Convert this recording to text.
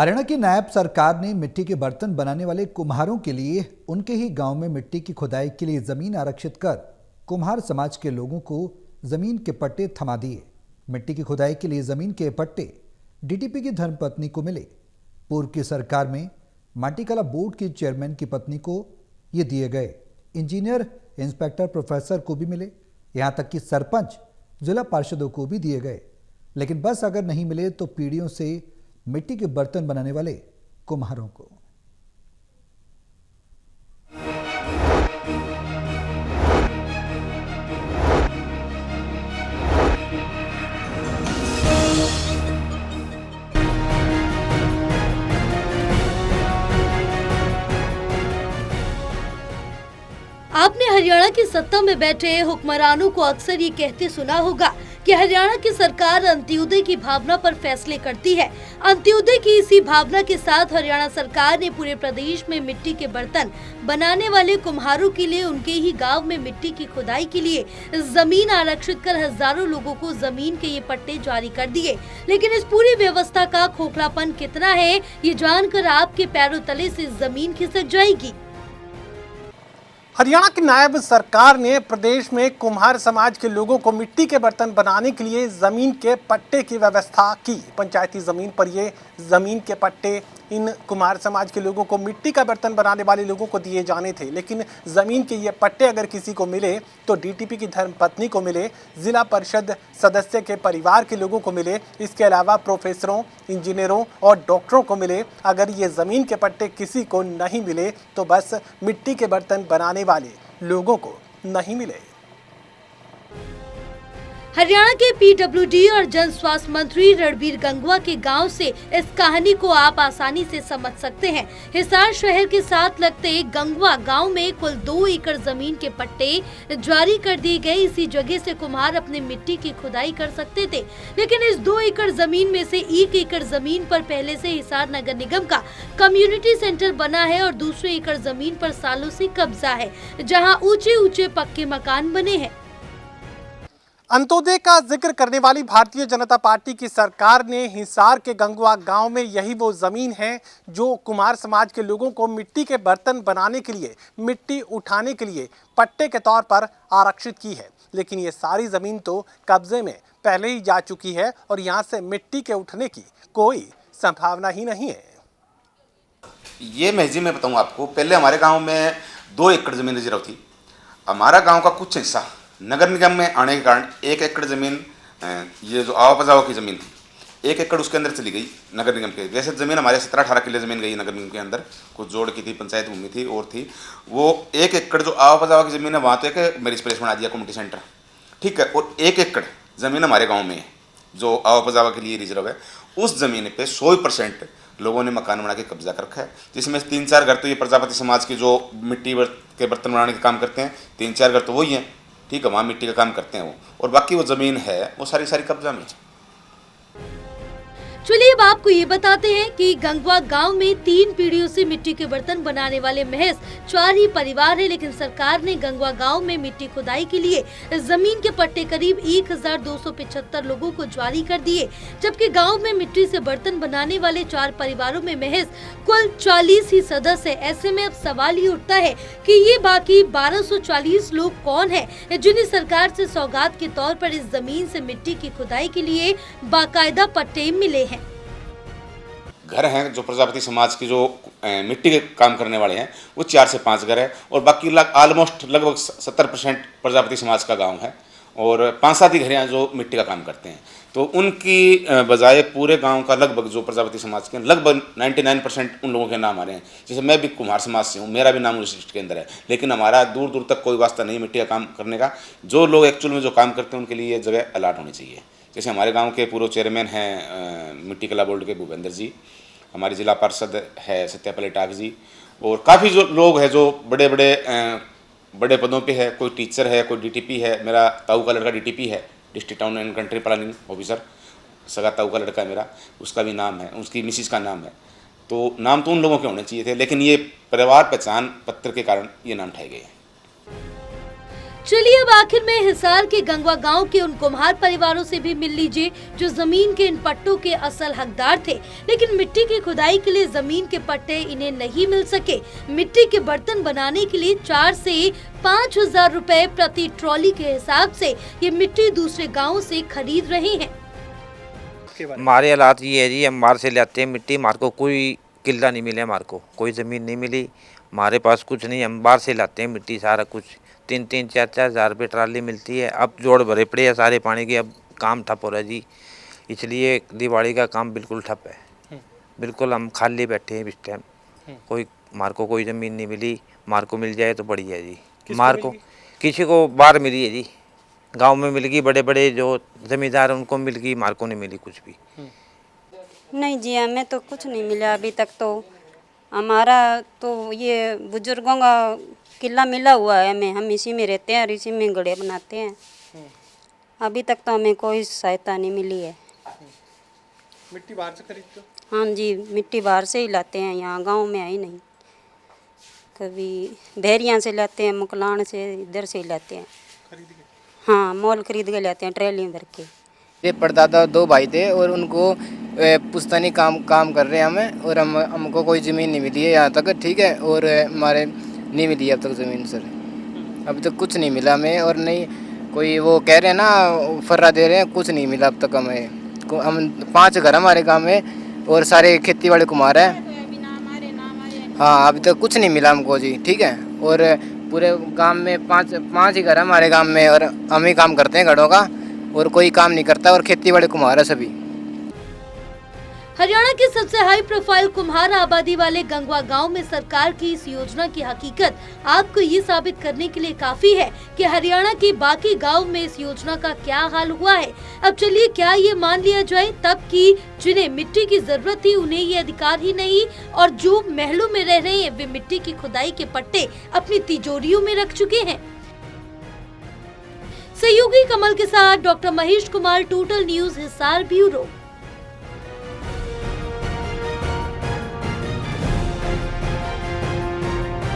हरियाणा की नायब सरकार ने मिट्टी के बर्तन बनाने वाले कुम्हारों के लिए उनके ही गांव में मिट्टी की खुदाई के लिए जमीन आरक्षित कर कुम्हार समाज के लोगों को जमीन के पट्टे थमा दिए। मिट्टी की खुदाई के लिए जमीन के पट्टे डीटीपी की धर्मपत्नी को मिले। पूर्व की सरकार में माटीकला बोर्ड के चेयरमैन की पत्नी को ये दिए गए। इंजीनियर इंस्पेक्टर प्रोफेसर को भी मिले। यहाँ तक कि सरपंच जिला पार्षदों को भी दिए गए। लेकिन बस अगर नहीं मिले तो पीढ़ियों से मिट्टी के बर्तन बनाने वाले कुम्हारों को। आपने हरियाणा की सत्ता में बैठे हुक्मरानों को अक्सर ये कहते सुना होगा कि हरियाणा की सरकार अंत्योदय की भावना पर फैसले करती है। अंत्योदय की इसी भावना के साथ हरियाणा सरकार ने पूरे प्रदेश में मिट्टी के बर्तन बनाने वाले कुम्हारों के लिए उनके ही गांव में मिट्टी की खुदाई के लिए जमीन आरक्षित कर हजारों लोगों को जमीन के ये पट्टे जारी कर दिए। लेकिन इस पूरी व्यवस्था का खोखलापन कितना है, ये जानकर आपके पैरों तले से जमीन खिसक जाएगी। हरियाणा की नायब सरकार ने प्रदेश में कुम्हार समाज के लोगों को मिट्टी के बर्तन बनाने के लिए जमीन के पट्टे की व्यवस्था की। पंचायती जमीन पर ये जमीन के पट्टे इन कुम्हार समाज के लोगों को मिट्टी का बर्तन बनाने वाले लोगों को दिए जाने थे। लेकिन जमीन के ये पट्टे अगर किसी को मिले तो डीटीपी की धर्मपत्नी को मिले, जिला परिषद सदस्य के परिवार के लोगों को मिले, इसके अलावा प्रोफेसरों, इंजीनियरों और डॉक्टरों को मिले। अगर ये जमीन के पट्टे किसी को नहीं मिले तो बस मिट्टी के बर्तन बनाने वाले लोगों को नहीं मिले। हरियाणा के पीडब्ल्यूडी और जन स्वास्थ्य मंत्री रणबीर गंगवा के गांव से इस कहानी को आप आसानी से समझ सकते हैं। हिसार शहर के साथ लगते गंगवा गांव में कुल 2 एकड़ जमीन के पट्टे जारी कर दिए गए। इसी जगह से कुम्हार अपने मिट्टी की खुदाई कर सकते थे। लेकिन इस 2 एकड़ जमीन में से 1 एकड़ जमीन पर पहले से हिसार नगर निगम का कम्युनिटी सेंटर बना है और दूसरे एकड़ जमीन पर सालों से कब्जा है, जहाँ ऊंचे पक्के मकान बने हैं। अंत्योदय का जिक्र करने वाली भारतीय जनता पार्टी की सरकार ने हिसार के गंगवा गांव में यही वो जमीन है जो कुम्हार समाज के लोगों को मिट्टी के बर्तन बनाने के लिए, मिट्टी उठाने के लिए पट्टे के तौर पर आरक्षित की है। लेकिन ये सारी जमीन तो कब्जे में पहले ही जा चुकी है और यहाँ से मिट्टी के उठने की कोई संभावना ही नहीं है। ये महजी में बताऊँ आपको, पहले हमारे गाँव में 2 एकड़ जमीन रिजर्व थी। हमारा गाँव का कुछ हिस्सा नगर निगम में आने के कारण 1 एकड़ ज़मीन, ये जो आवा पजावा की ज़मीन थी, 1 एकड़ उसके अंदर चली गई नगर निगम के। वैसे ज़मीन हमारे 17-18 किले ज़मीन गई नगर निगम के अंदर, कुछ जोड़ की थी, पंचायत भूमि थी और थी। वो 1 एकड़ जो आवा पजावा की ज़मीन है वहाँ तो एक मैरिज प्लेस बना दिया कम्युनिटी सेंटर, ठीक है। और 1 एकड़ ज़मीन हमारे गाँव में है जो आवा पजावा के लिए रिजर्व है। उस ज़मीन पर 100% लोगों ने मकान बना के कब्जा कर रखा है, जिसमें 3-4 घर तो ये प्रजापति समाज के जो मिट्टी के बर्तन बनाने का काम करते हैं, 3-4 घर तो वही हैं, ठीक है, वहाँ मिट्टी का काम करते हैं वो, और बाकी वो ज़मीन है वो सारी कब्जा में। चलिए अब आपको ये बताते हैं कि गंगवा गांव में 3 पीढ़ियों से मिट्टी के बर्तन बनाने वाले महज 4 ही परिवार है। लेकिन सरकार ने गंगवा गांव में मिट्टी खुदाई के लिए जमीन के पट्टे करीब 1275 लोगों को जारी कर दिए, जबकि गांव में मिट्टी से बर्तन बनाने वाले 4 परिवारों में महज कुल 40 ही सदस्य है। ऐसे में अब सवाल ये उठता है कि ये बाकी 1240 लोग कौन है जिन्हें सरकार से सौगात के तौर पर इस जमीन से मिट्टी की खुदाई के लिए बाकायदा पट्टे मिले हैं। घर हैं जो प्रजापति समाज के जो मिट्टी के काम करने वाले हैं वो 4 से 5 घर है, और बाकी लगभग 70% प्रजापति समाज का गांव है, और 5-7 ही घर हैं जो मिट्टी का काम करते हैं। तो उनकी बजाय पूरे गांव का लगभग जो प्रजापति समाज के लगभग 99% उन लोगों के नाम आ रहे हैं। जैसे मैं भी कुम्हार समाज से हूँ, मेरा भी नाम उस लिस्ट के अंदर है, लेकिन हमारा दूर तक कोई वास्ता नहीं मिट्टी का काम करने का। जो लोग एक्चुअल में जो काम करते हैं उनके लिए ये जगह अलाट होनी चाहिए। जैसे हमारे गाँव के पूर्व चेयरमैन हैं मिट्टीकला बोर्ड के भूपेंद्र जी, हमारी जिला पार्षद है सत्यापल्ली टाक जी, और काफ़ी जो लोग हैं जो बड़े पदों पे है। कोई टीचर है, कोई डीटीपी है। मेरा ताऊ का लड़का डीटीपी है, district town and country planning officer, सगा ताऊ का लड़का है मेरा, उसका भी नाम है, उसकी मिसिस का नाम है। तो नाम तो उन लोगों के होने चाहिए थे, लेकिन ये परिवार पहचान पत्र के कारण ये नाम उठाए गए हैं। चलिए अब आखिर में हिसार के गंगवा गांव के उन कुम्हार परिवारों से भी मिल लीजिए जो जमीन के इन पट्टों के असल हकदार थे, लेकिन मिट्टी की खुदाई के लिए जमीन के पट्टे इन्हें नहीं मिल सके। मिट्टी के बर्तन बनाने के लिए 4 से 5,000 रुपए प्रति ट्रॉली के हिसाब से ये मिट्टी दूसरे गाँव से खरीद रहे हैं। हमारे हालात ये है जी, हम बाहर से लाते हैं मिट्टी, हमारे को कोई किला नहीं मिले, हमारे को कोई ज़मीन नहीं मिली, हमारे पास कुछ नहीं, हम बाहर से लाते हैं मिट्टी सारा कुछ। 3-3, 4-4 हज़ार रुपये ट्राली मिलती है। अब जोड़ भरे पड़े हैं सारे पानी के, अब काम ठप हो रहा है जी, इसलिए दिवाली का काम बिल्कुल ठप है। बिल्कुल हम खाली बैठे हैं इस टाइम, कोई हमारे को कोई ज़मीन नहीं मिली, हमारे को मिल जाए तो बढ़िया है जी। हमारे को किसी को बाहर मिली है जी, गांव में मिल गई, बड़े बड़े जो जमींदार उनको मिल गई, हमारे को नहीं मिली कुछ भी। नहीं जी, हमें तो कुछ नहीं मिला अभी तक। तो हमारा तो ये बुजुर्गों का किला मिला हुआ है हमें, हम इसी में रहते हैं और इसी में घड़े बनाते हैं। अभी तक तो हमें कोई सहायता नहीं मिली है। मिट्टी बाहर से खरीदते हो? हाँ जी, मिट्टी बाहर से ही लाते हैं, यहाँ गांव में आई नहीं। कभी भेरियाँ से लाते हैं, मुकलान से, इधर से ही लाते हैं। खरीद के? हाँ, मोल खरीद के लाते हैं, ट्रैली में भर के। ये परदादा 2 भाई थे और उनको पुश्तैनी काम कर रहे हैं हमें, और हमको कोई ज़मीन नहीं मिली है यहाँ तक, ठीक है। और हमारे नहीं मिली अब तक ज़मीन सर, अभी तक कुछ नहीं मिला हमें। और नहीं कोई वो कह रहे हैं ना फर्रा दे रहे हैं, कुछ नहीं मिला अब तक हमें। हम 5 घर हमारे गाँव में और सारे खेती वाले कुम्हार हैं। हाँ, अभी तक कुछ नहीं मिला हमको जी, ठीक है। और पूरे गांव में 5 ही घर है हमारे गांव में, और हम ही काम करते हैं घरों का, और कोई काम नहीं करता, और खेती वाले कुम्हार है सभी। हरियाणा के सबसे हाई प्रोफाइल कुम्हार आबादी वाले गंगवा गांव में सरकार की इस योजना की हकीकत आपको ये साबित करने के लिए काफी है कि हरियाणा के बाकी गांव में इस योजना का क्या हाल हुआ है। अब चलिए क्या ये मान लिया जाए तब कि जिन्हें मिट्टी की जरूरत थी उन्हें ये अधिकार ही नहीं, और जो महलों में रह रहे हैं वे मिट्टी की खुदाई के पट्टे अपनी तिजोरियों में रख चुके हैं। सहयोगी कमल के साथ doctor Mahesh Kumar, total news Hisar bureau.